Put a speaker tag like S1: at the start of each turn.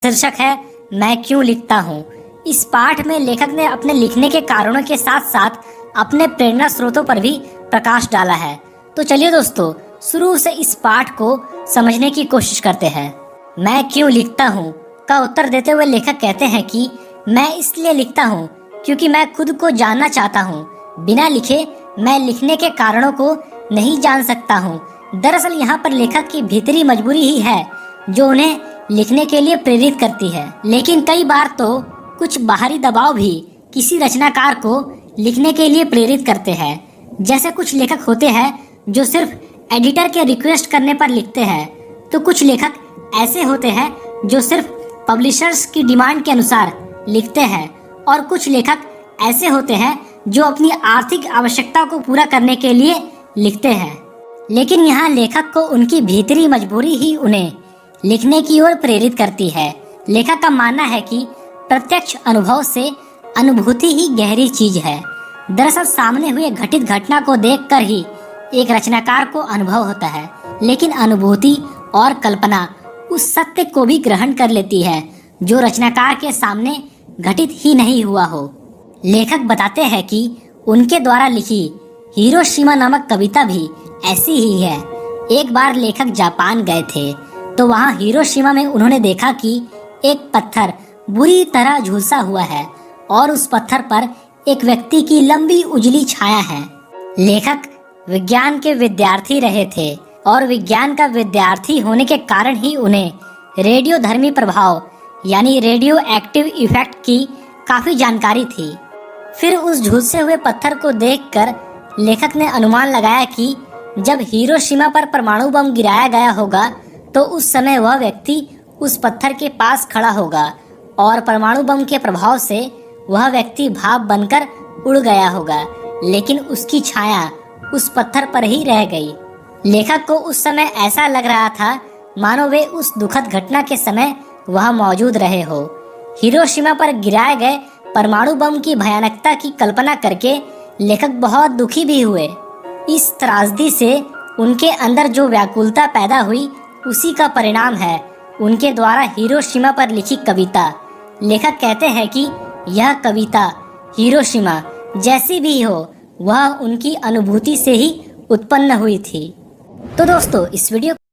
S1: शीर्षक है मैं क्यों लिखता हूँ। इस पाठ में लेखक ने अपने लिखने के कारणों के साथ साथ अपने प्रेरणा स्रोतों पर भी प्रकाश डाला है। तो चलिए दोस्तों, शुरू से इस पाठ को समझने की कोशिश करते हैं। मैं क्यों लिखता हूँ का उत्तर देते हुए लेखक कहते हैं कि मैं इसलिए लिखता हूँ क्योंकि मैं खुद को जानना चाहता हूँ। बिना लिखे मैं लिखने के कारणों को नहीं जान सकता हूँ। दरअसल यहाँ पर लेखक की भीतरी मजबूरी ही है जो उन्हें लिखने के लिए प्रेरित करती है। लेकिन कई बार तो कुछ बाहरी दबाव भी किसी रचनाकार को लिखने के लिए प्रेरित करते हैं। जैसे कुछ लेखक होते हैं जो सिर्फ एडिटर के रिक्वेस्ट करने पर लिखते हैं, तो कुछ लेखक ऐसे होते हैं जो सिर्फ पब्लिशर्स की डिमांड के अनुसार लिखते हैं, और कुछ लेखक ऐसे होते हैं जो अपनी आर्थिक आवश्यकता को पूरा करने के लिए लिखते हैं। लेकिन यहाँ लेखक को उनकी भीतरी मजबूरी ही उन्हें लिखने की ओर प्रेरित करती है। लेखक का मानना है कि प्रत्यक्ष अनुभव से अनुभूति ही गहरी चीज है। दरअसल सामने हुए घटित घटना को देखकर ही एक रचनाकार को अनुभव होता है, लेकिन अनुभूति और कल्पना उस सत्य को भी ग्रहण कर लेती है जो रचनाकार के सामने घटित ही नहीं हुआ हो। लेखक बताते हैं कि उनके द्वारा लिखी हिरोशिमा नामक कविता भी ऐसी ही है। एक बार लेखक जापान गए थे, तो वहाँ हिरोशिमा में उन्होंने देखा कि एक पत्थर बुरी तरह झुलसा हुआ है और उस पत्थर पर एक व्यक्ति की लंबी उजली छाया है। लेखक विज्ञान के विद्यार्थी रहे थे और विज्ञान का विद्यार्थी होने के कारण ही उन्हें रेडियोधर्मी प्रभाव यानी रेडियो एक्टिव इफेक्ट की काफी जानकारी थी। फिर उस झुलसे हुए पत्थर को देखकर लेखक ने अनुमान लगाया कि जब हिरोशिमा पर परमाणु बम गिराया गया होगा तो उस समय वह व्यक्ति उस पत्थर के पास खड़ा होगा और परमाणु बम के प्रभाव से वह व्यक्ति भाप बनकर उड़ गया होगा, लेकिन उसकी छाया उस पत्थर पर ही रह गई। लेखक को उस समय ऐसा लग रहा था मानो वे उस दुखद घटना के समय वह मौजूद रहे हो। हिरोशिमा पर गिराए गए परमाणु बम की भयानकता की कल्पना करके लेखक बहुत दुखी भी हुए। इस त्रासदी से उनके अंदर जो व्याकुलता पैदा हुई उसी का परिणाम है उनके द्वारा हिरोशिमा पर लिखी कविता। लेखक कहते हैं कि यह कविता हिरोशिमा जैसी भी हो वह उनकी अनुभूति से ही उत्पन्न हुई थी। तो दोस्तों, इस वीडियो